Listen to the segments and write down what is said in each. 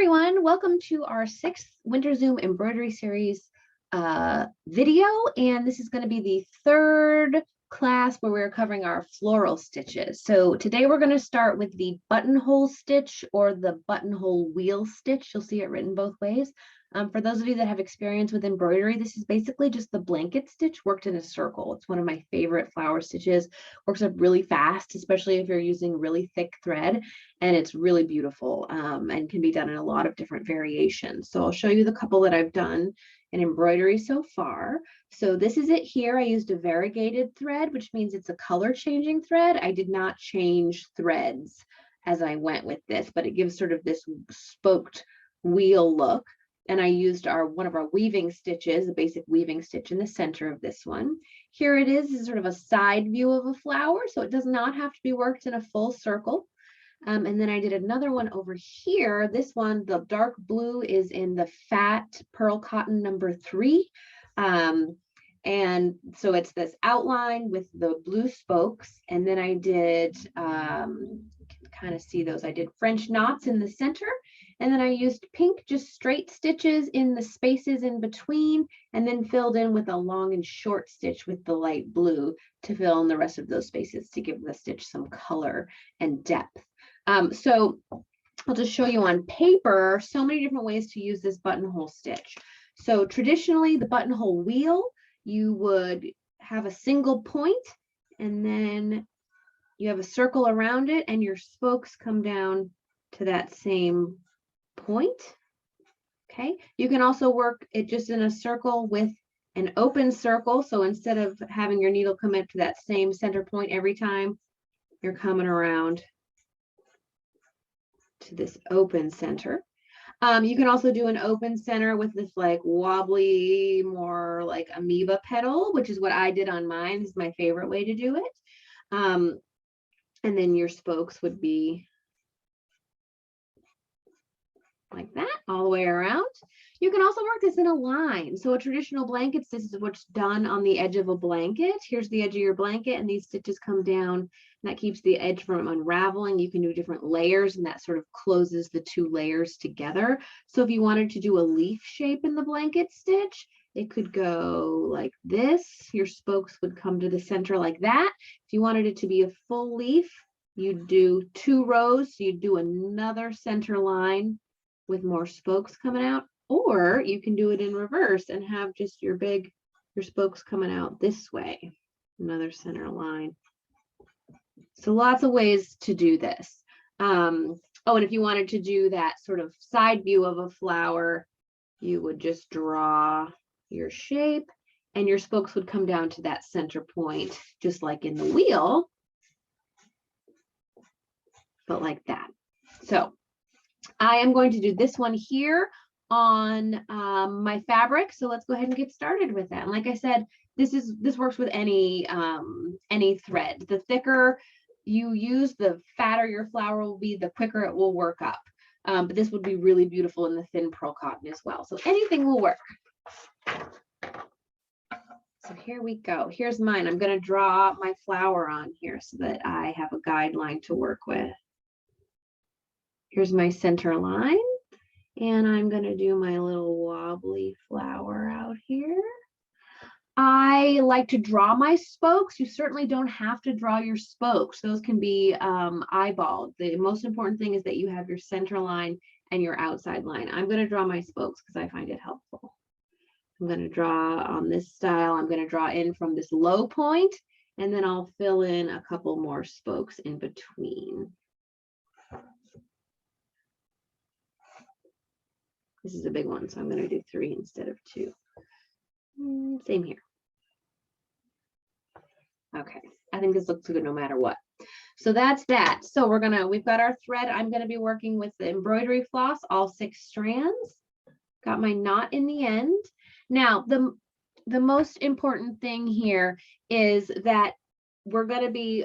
everyone, welcome to our 6th Winter Zoom embroidery series video, and this is going to be the third class where we're covering our floral stitches. So today we're going to start with the buttonhole stitch or the buttonhole wheel stitch. You'll see it written both ways. For those of you that have experience with embroidery, this is basically just the blanket stitch worked in a circle. It's one of my favorite flower stitches. Works up really fast, especially if you're using really thick thread, and it's really beautiful and can be done in a lot of different variations. So I'll show you the couple that I've done in embroidery so far. So this is it here. I used a variegated thread, which means it's a color changing thread. I did not change threads as I went with this, but it gives sort of this spoked wheel look. And I used one of our weaving stitches, a basic weaving stitch in the center of this one. Here it is sort of a side view of a flower, so it does not have to be worked in a full circle. And then I did another one over here. This one, the dark blue, is in the fat pearl cotton number 3. And so it's this outline with the blue spokes. And then I did, you can kind of see those. I did French knots in the center. And then I used pink, just straight stitches in the spaces in between, and then filled in with a long and short stitch with the light blue to fill in the rest of those spaces to give the stitch some color and depth. So I'll just show you on paper so many different ways to use this buttonhole stitch. So traditionally, the buttonhole wheel, you would have a single point, and then you have a circle around it, and your spokes come down to that same point. Okay, you can also work it just in a circle with an open circle. So instead of having your needle come up to that same center point every time, you're coming around to this open center. You can also do an open center with this like wobbly, more like amoeba petal, which is what I did on mine. This is my favorite way to do it. And then your spokes would be like that all the way around. You can also work this in a line. So a traditional blanket, this is what's done on the edge of a blanket. Here's the edge of your blanket, and these stitches come down, and that keeps the edge from unraveling. You can do different layers, and that sort of closes the two layers together. So if you wanted to do a leaf shape in the blanket stitch, it could go like this. Your spokes would come to the center like that. If you wanted it to be a full leaf, you'd do 2 rows. So you'd do another center line with more spokes coming out, or you can do it in reverse and have just your spokes coming out this way, another center line. So lots of ways to do this. Oh, and if you wanted to do that sort of side view of a flower, you would just draw your shape, and your spokes would come down to that center point, just like in the wheel, but like that. So I am going to do this one here on my fabric. So let's go ahead and get started with that. And like I said, this works with any thread. The thicker you use, the fatter your flower will be, the quicker it will work up. But this would be really beautiful in the thin pearl cotton as well. So anything will work. So here we go. Here's mine. I'm going to draw my flower on here so that I have a guideline to work with. Here's my center line, and I'm going to do my little wobbly flower out here. I like to draw my spokes. You certainly don't have to draw your spokes. Those can be eyeballed. The most important thing is that you have your center line and your outside line. I'm going to draw my spokes because I find it helpful. I'm going to draw on this style. I'm going to draw in from this low point, and then I'll fill in a couple more spokes in between. This is a big one, so I'm going to do 3 instead of 2. Same here. Okay, I think this looks good no matter what. So that's that. So we've got our thread. I'm going to be working with the embroidery floss, all 6 strands. Got my knot in the end. Now, the most important thing here is that we're going to be,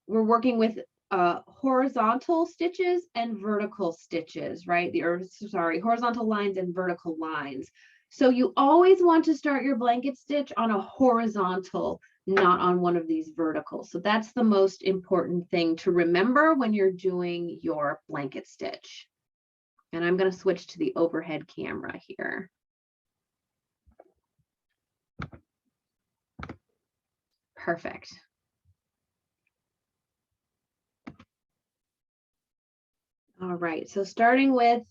we're working with horizontal stitches and vertical stitches, right? Horizontal lines and vertical lines. So you always want to start your blanket stitch on a horizontal not on one of these verticals. So that's the most important thing to remember when you're doing your blanket stitch. And I'm going to switch to the overhead camera here. Perfect. All right, so starting with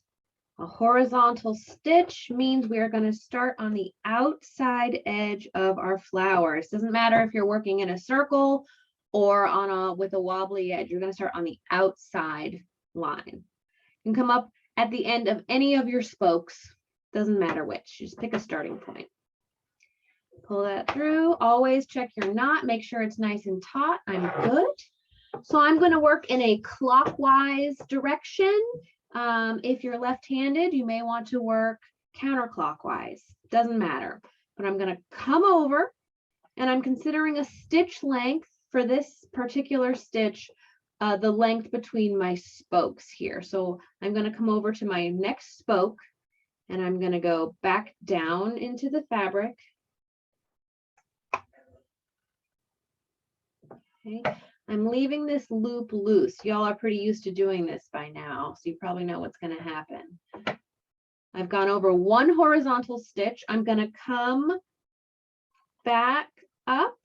a horizontal stitch means we are going to start on the outside edge of our flowers. Doesn't matter if you're working in a circle or with a wobbly edge, you're going to start on the outside line. You can come up at the end of any of your spokes, doesn't matter which, just pick a starting point. Pull that through, always check your knot, make sure it's nice and taut. I'm good. So I'm going to work in a clockwise direction. If you're left-handed, you may want to work counterclockwise, doesn't matter. But I'm going to come over and I'm considering a stitch length for this particular stitch, the length between my spokes here. So I'm going to come over to my next spoke and I'm going to go back down into the fabric. Okay. I'm leaving this loop loose. Y'all are pretty used to doing this by now, so you probably know what's going to happen. I've gone over one horizontal stitch. I'm going to come back up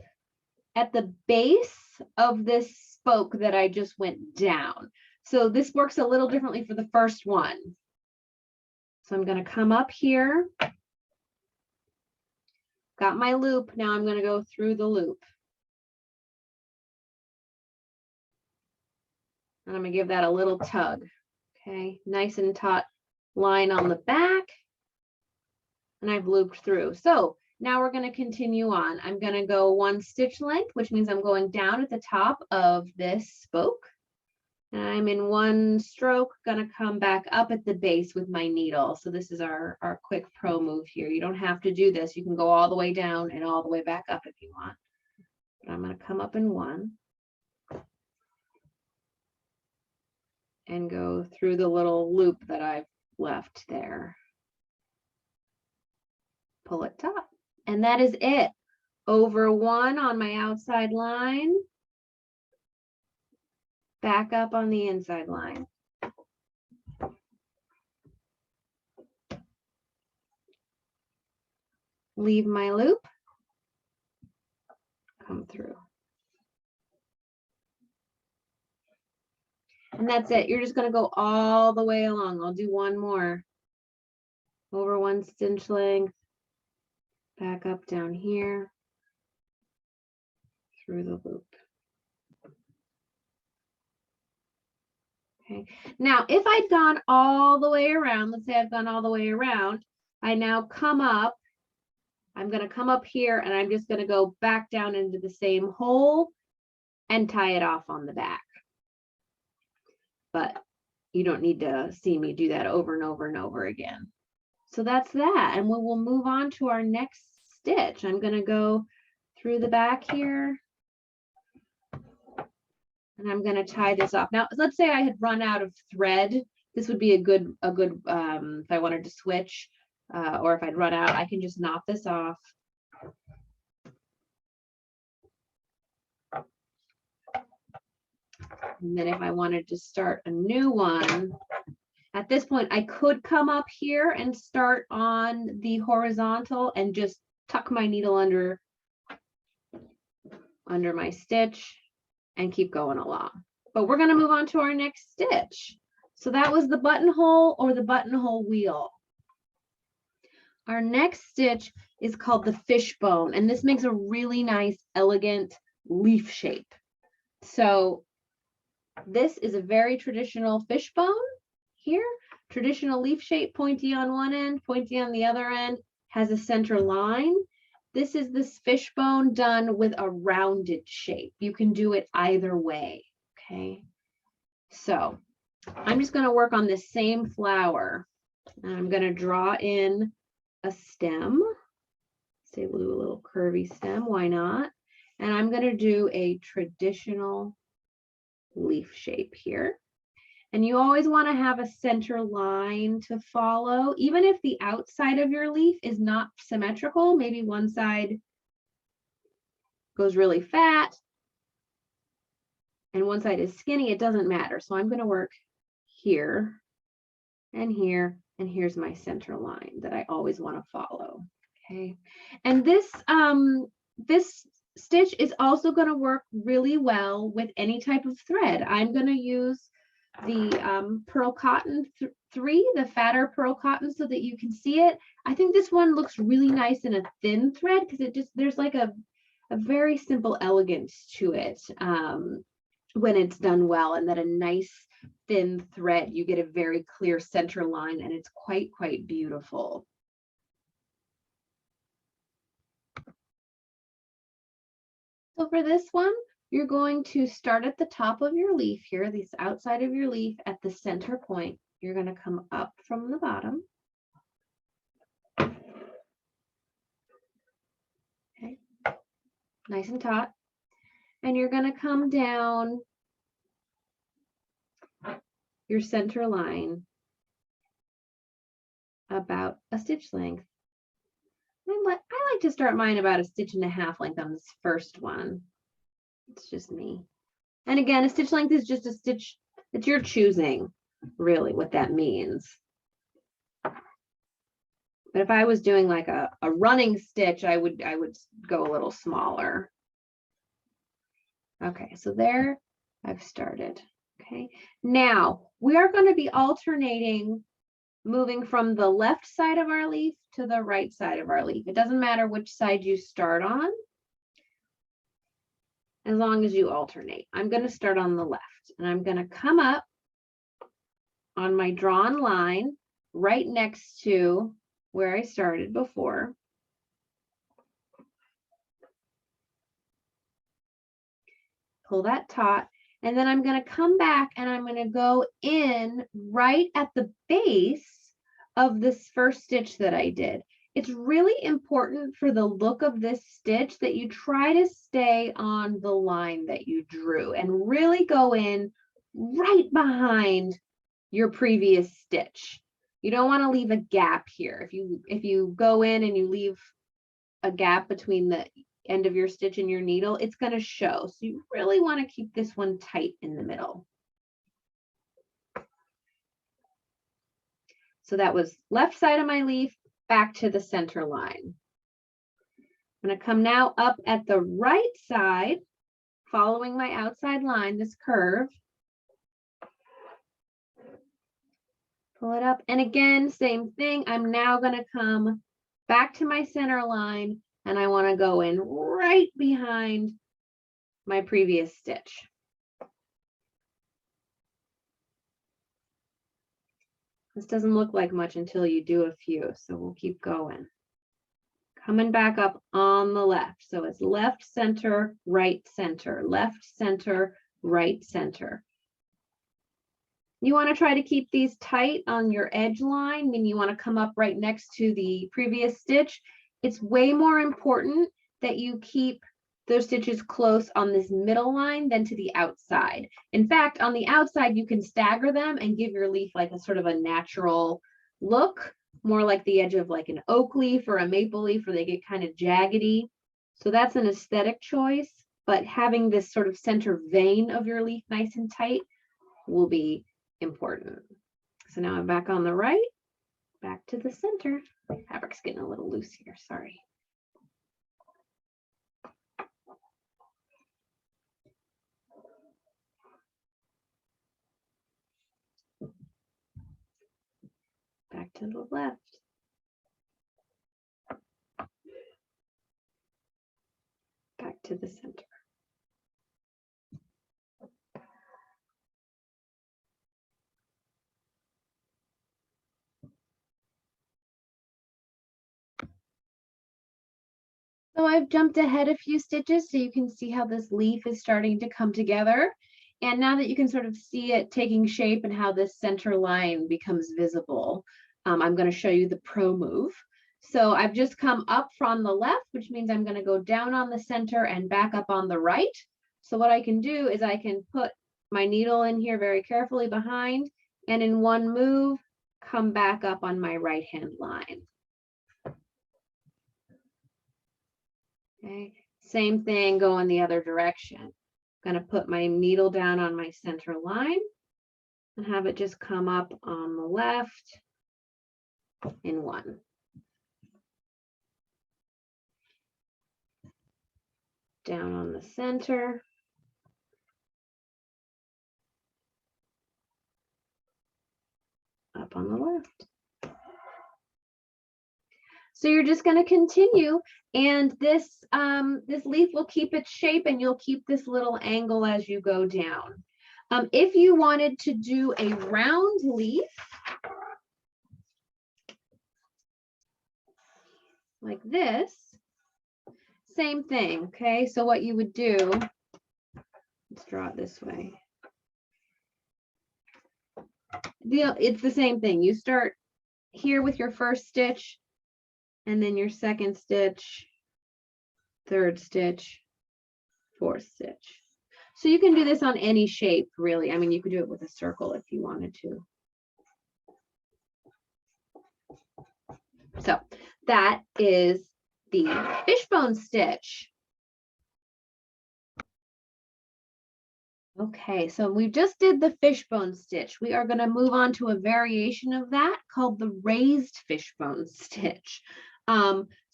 at the base of this spoke that I just went down. So this works a little differently for the first one. So I'm going to come up here. Got my loop. Now I'm going to go through the loop. And I'm going to give that a little tug. Okay, nice and taut line on the back. And I've looped through. So now we're going to continue on. I'm going to go one stitch length, which means I'm going down at the top of this spoke. And I'm in one stroke, going to come back up at the base with my needle. So this is our quick pro move here. You don't have to do this. You can go all the way down and all the way back up if you want. But I'm going to come up in one. And go through the little loop that I've left there. Pull it top. And that is it. Over one on my outside line. Back up on the inside line. Leave my loop. Come through. And that's it. You're just going to go all the way along. I'll do one more. Over one stitch length. Back up down here. Through the loop. Okay. Now, if I'd gone all the way around, let's say I've gone all the way around, I now come up. I'm going to come up here and I'm just going to go back down into the same hole and tie it off on the back. But you don't need to see me do that over and over and over again. So that's that. And we will move on to our next stitch. I'm going to go through the back here. And I'm going to tie this off. Now, let's say I had run out of thread. This would be a good if I wanted to switch or if I'd run out, I can just knot this off. And then if I wanted to start a new one, at this point, I could come up here and start on the horizontal and just tuck my needle under my stitch and keep going along. But we're going to move on to our next stitch. So that was the buttonhole or the buttonhole wheel. Our next stitch is called the fishbone, and this makes a really nice, elegant leaf shape. So this is a very traditional fishbone here. Traditional leaf shape, pointy on one end, pointy on the other end, has a center line. This is this fishbone done with a rounded shape. You can do it either way, okay? So I'm just going to work on this same flower. And I'm going to draw in a stem. Say we'll do a little curvy stem, why not? And I'm going to do a traditional leaf shape here. And you always want to have a center line to follow, even if the outside of your leaf is not symmetrical. Maybe one side goes really fat and one side is skinny, it doesn't matter. So I'm going to work here and here, and here's my center line that I always want to follow. Okay, and this this stitch is also going to work really well with any type of thread. I'm going to use the pearl cotton 3, the fatter pearl cotton, so that you can see it. I think this one looks really nice in a thin thread because it just, there's like a very simple elegance to it when it's done well, and that a nice thin thread, you get a very clear center line, and it's quite beautiful. So for this one, you're going to start at the top of your leaf here, this outside of your leaf at the center point. You're going to come up from the bottom. Okay, nice and taut. And you're going to come down your center line about a stitch length. I like to start mine about a 1.5 stitch length on this first one. It's just me. And again, a stitch length is just a stitch that you're choosing, really, what that means. But if I was doing like a running stitch, I would go a little smaller. Okay, so there I've started. Okay, now we are going to be alternating, moving from the left side of our leaf to the right side of our leaf. It doesn't matter which side you start on, as long as you alternate. I'm going to start on the left, and I'm going to come up on my drawn line right next to where I started before. Pull that taut, and then I'm going to come back and I'm going to go in right at the base of this first stitch that I did. It's really important for the look of this stitch that you try to stay on the line that you drew and really go in right behind your previous stitch. You don't want to leave a gap here. If you go in and you leave a gap between the end of your stitch and your needle, it's going to show. So you really want to keep this one tight in the middle. So that was left side of my leaf, back to the center line. I'm going to come now up at the right side, following my outside line, this curve. Pull it up, and again, same thing. I'm now going to come back to my center line, and I want to go in right behind my previous stitch. This doesn't look like much until you do a few, so we'll keep going. Coming back up on the left. So it's left, center, right, center, left, center, right, center. You want to try to keep these tight on your edge line, meaning you want to come up right next to the previous stitch. It's way more important that you keep those stitches close on this middle line than to the outside. In fact, on the outside, you can stagger them and give your leaf like a sort of a natural look, more like the edge of like an oak leaf or a maple leaf, where they get kind of jaggedy. So that's an aesthetic choice, but having this sort of center vein of your leaf nice and tight will be important. So now I'm back on the right, back to the center. My fabric's getting a little loose here, sorry. Back to the left. Back to the center. So I've jumped ahead a few stitches so you can see how this leaf is starting to come together. And now that you can sort of see it taking shape and how this center line becomes visible, I'm going to show you the pro move. So I've just come up from the left, which means I'm going to go down on the center and back up on the right. So what I can do is I can put my needle in here very carefully behind, and in one move, come back up on my right hand line. Okay, Same thing going the other direction. I'm going to put my needle down on my center line and have it just come up on the left in one. Down on the center. Up on the left. So you're just going to continue, and this this leaf will keep its shape, and you'll keep this little angle as you go down. If you wanted to do a round leaf, like this, same thing, okay? So what you would do, let's draw it this way. It's the same thing. You start here with your first stitch, and then your second stitch, third stitch, fourth stitch. So you can do this on any shape, really. I mean, you could do it with a circle if you wanted to. So that is the fishbone stitch. Okay, so we just did the fishbone stitch. We are going to move on to a variation of that called the raised fishbone stitch.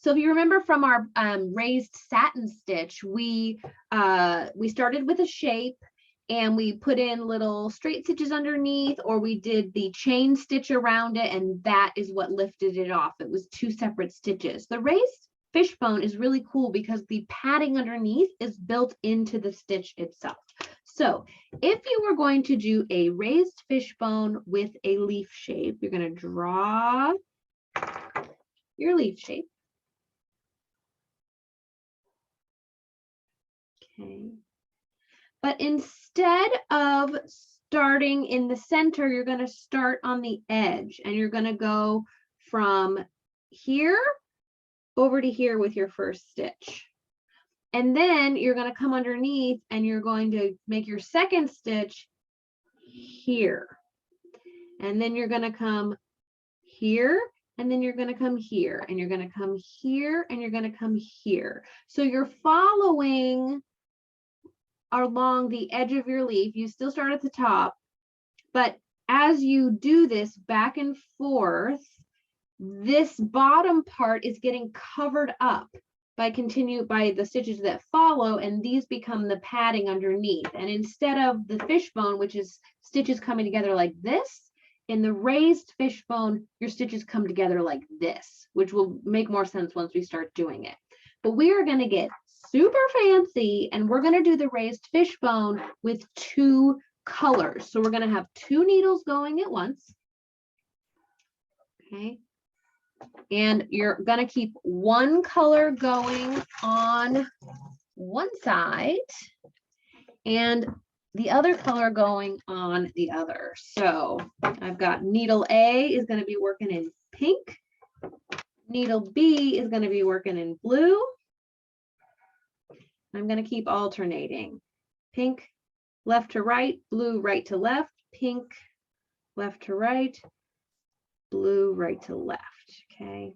So if you remember from our raised satin stitch, we started with a shape and we put in little straight stitches underneath, or we did the chain stitch around it, and that is what lifted it off. It was two separate stitches. The raised fishbone is really cool because the padding underneath is built into the stitch itself. So if you were going to do a raised fishbone with a leaf shape, you're going to draw your leaf shape. Okay. But instead of starting in the center, you're going to start on the edge, and you're going to go from here over to here with your first stitch. And then you're going to come underneath and you're going to make your second stitch here. And then you're going to come here, and then you're going to come here, and you're going to come here, and you're going to come here. So you're following along the edge of your leaf. You still start at the top, but as you do this back and forth, this bottom part is getting covered up by the stitches that follow, and these become the padding underneath. And instead of the fishbone, which is stitches coming together like this, in the raised fishbone, your stitches come together like this, which will make more sense once we start doing it. But we are going to get super fancy, and we're going to do the raised fishbone with two colors. So we're going to have two needles going at once. Okay. And you're going to keep one color going on one side and the other color going on the other. So I've got needle A is going to be working in pink. Needle B is going to be working in blue. I'm going to keep alternating. Pink, left to right, blue, right to left, pink, left to right, blue, right to left. Okay.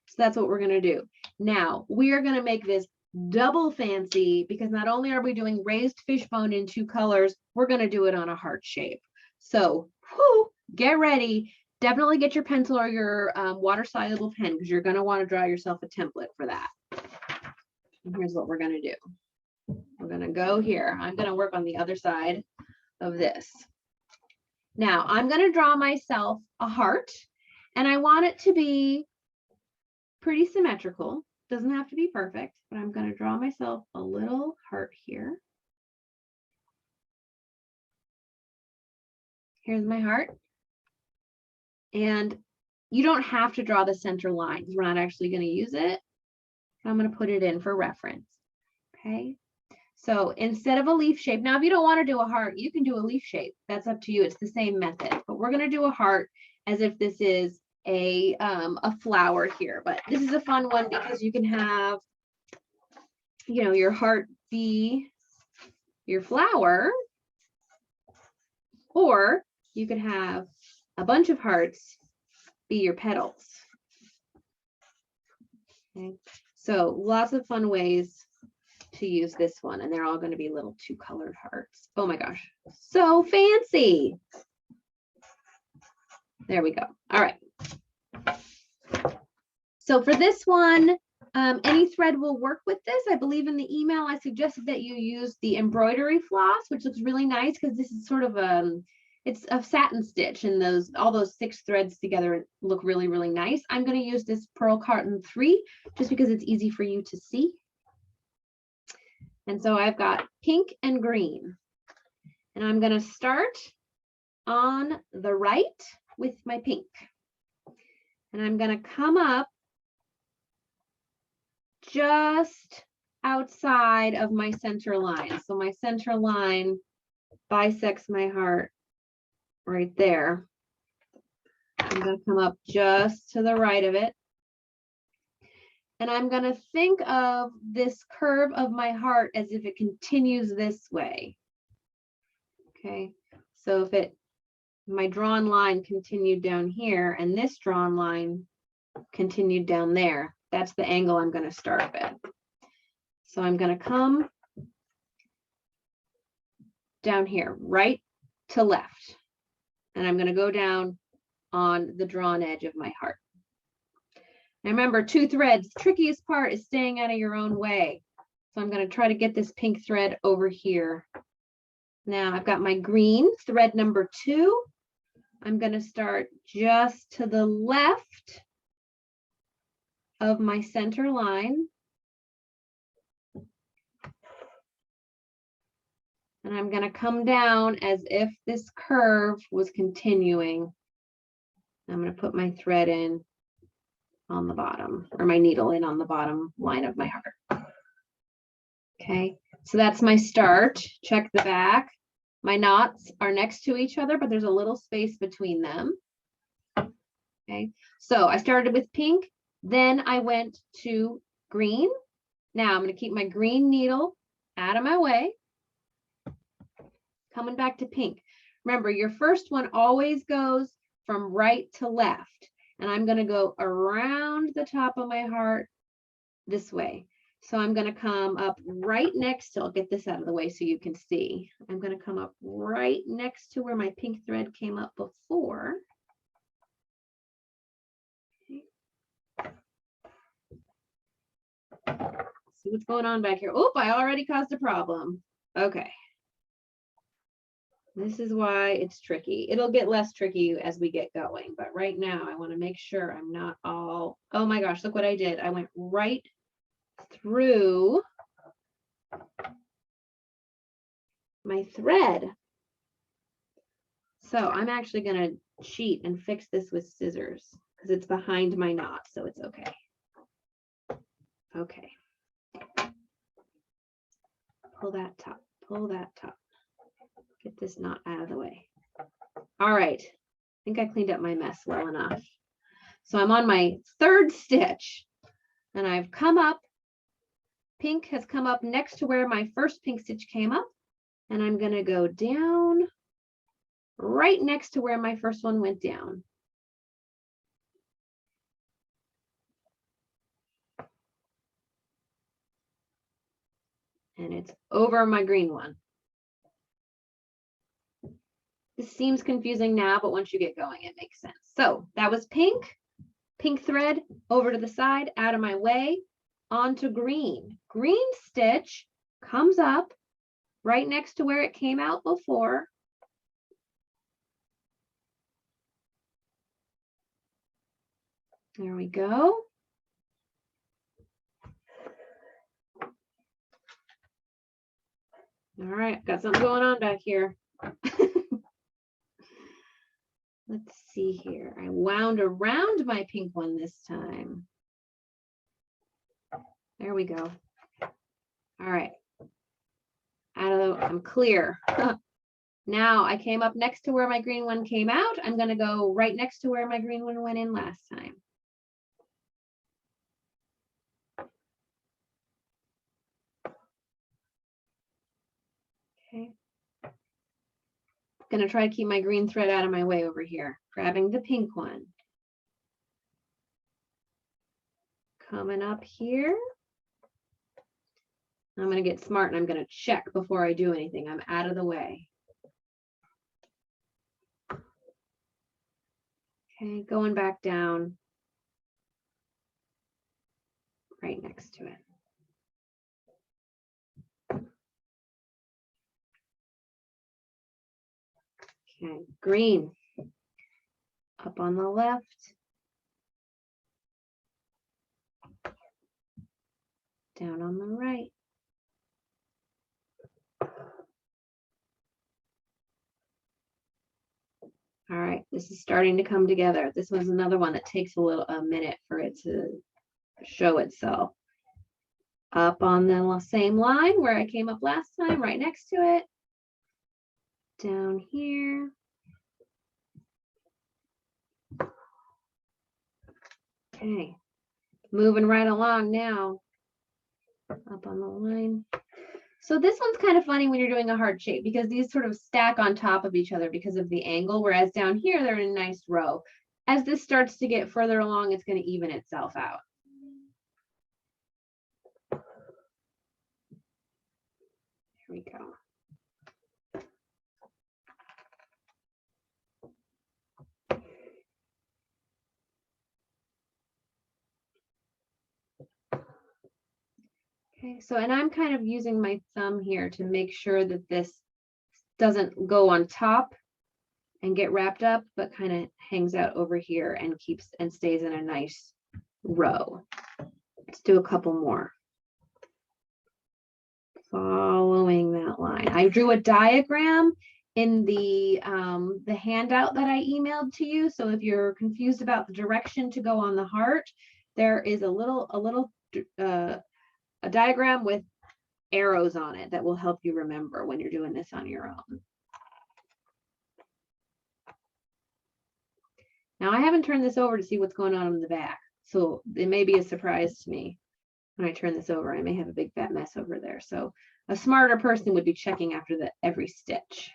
So that's what we're going to do. Now we are going to make this double fancy, because not only are we doing raised fishbone in two colors, we're going to do it on a heart shape. So get ready. Definitely get your pencil or your water soluble pen, because you're going to want to draw yourself a template for that. And here's what we're going to do. We're going to go here. I'm going to work on the other side of this. Now I'm going to draw myself a heart, and I want it to be pretty symmetrical. Doesn't have to be perfect, but I'm going to draw myself a little heart here. Here's my heart. And you don't have to draw the center line because we're not actually going to use it. I'm going to put it in for reference. Okay. So instead of a leaf shape, now if you don't want to do a heart, you can do a leaf shape. That's up to you. It's the same method, but we're going to do a heart as if this is a flower here. But this is a fun one because you can have, you know, your heart be your flower, or you could have a bunch of hearts be your petals. Okay, so lots of fun ways to use this one, and they're all going to be little 2-colored hearts. Oh my gosh, so fancy. There we go. All right. So for this one, any thread will work with this. I believe in the email I suggested that you use the embroidery floss, which looks really nice because this is sort of it's a satin stitch, and all those 6 threads together look really, really nice. I'm going to use this Pearl Carton 3 just because it's easy for you to see. And so I've got pink and green, and I'm going to start on the right with my pink, and I'm going to come up just outside of my center line. So my center line bisects my heart right there. I'm going to come up just to the right of it. And I'm going to think of this curve of my heart as if it continues this way. Okay, so if my drawn line continued down here and this drawn line continued down there, that's the angle I'm going to start with. So I'm going to come down here, right to left, and I'm going to go down on the drawn edge of my heart. Now remember, 2 threads, the trickiest part is staying out of your own way. So I'm going to try to get this pink thread over here. Now I've got my green thread number 2. I'm going to start just to the left of my center line. And I'm going to come down as if this curve was continuing. I'm going to put my thread in on the bottom, or my needle in on the bottom line of my heart. Okay, so that's my start. Check the back. My knots are next to each other, but there's a little space between them. Okay, so I started with pink, then I went to green. Now I'm going to keep my green needle out of my way. Coming back to pink. Remember, your first one always goes from right to left, and I'm going to go around the top of my heart this way. So I'm going to come up right next to, I'll get this out of the way so you can see. I'm going to come up right next to where my pink thread came up before. See what's going on back here. Oh, I already caused a problem. Okay. This is why it's tricky. It'll get less tricky as we get going, but right now I want to make sure I'm not all, oh my gosh, look what I did. I went right through my thread. So I'm actually going to cheat and fix this with scissors because it's behind my knot, so it's okay. Okay. Pull that top, pull that top. Get this knot out of the way. All right. I think I cleaned up my mess well enough. So I'm on my 3rd stitch, and I've come up. Pink has come up next to where my first pink stitch came up, and I'm going to go down right next to where my first one went down. And it's over my green one. This seems confusing now, but once you get going, it makes sense. So that was pink thread over to the side, out of my way, onto green. Green stitch comes up right next to where it came out before. There we go. All right, got something going on back here. Let's see here. I wound around my pink one this time. There we go. All right. I'm clear. Now I came up next to where my green one came out. I'm going to go right next to where my green one went in last time. Okay. Going to try to keep my green thread out of my way over here. Grabbing the pink one. coming up here. I'm going to get smart and I'm going to check before I do anything. I'm out of the way. Okay, going back down right next to it. Okay, green up on the left. Down on the right. All right, this is starting to come together. This was another one that takes a minute for it to show itself. Up on the same line where I came up last time, right next to it. Down here. Okay, moving right along now. Up on the line. So this one's kind of funny when you're doing a heart shape because these sort of stack on top of each other because of the angle, whereas down here they're in a nice row. As this starts to get further along, it's going to even itself out. Here we go. Okay, so, and I'm kind of using my thumb here to make sure that this doesn't go on top and get wrapped up, but kind of hangs out over here and keeps and stays in a nice row. Let's do a couple more. Following that line. I drew a diagram in the handout that I emailed to you. So if you're confused about the direction to go on the heart, there is a diagram with arrows on it that will help you remember when you're doing this on your own. Now I haven't turned this over to see what's going on in the back, so it may be a surprise to me when I turn this over. I may have a big fat mess over there. So a smarter person would be checking after every stitch.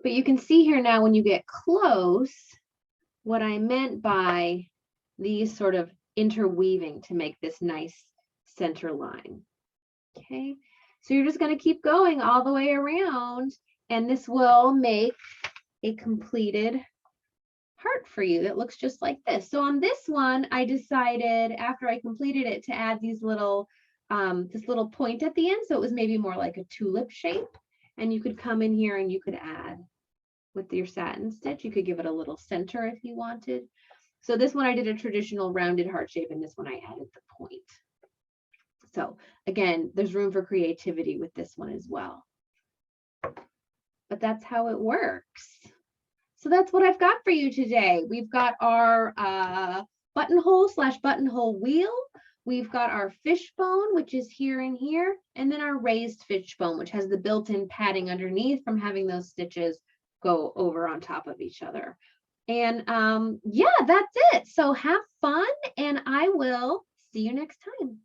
But you can see here now when you get close what I meant by these sort of interweaving to make this nice center line. Okay, so you're just going to keep going all the way around, and this will make a completed heart for you that looks just like this. So on this one, I decided after I completed it to add these little this little point at the end, so it was maybe more like a tulip shape, and you could come in here and you could add with your satin stitch. You could give it a little center if you wanted. So this one I did a traditional rounded heart shape, and this one I added the point. So again, there's room for creativity with this one as well. But that's how it works. So that's what I've got for you today. We've got our buttonhole/buttonhole wheel. We've got our fishbone, which is here and here, and then our raised fishbone, which has the built-in padding underneath from having those stitches go over on top of each other. And yeah, that's it. So have fun, and I will see you next time.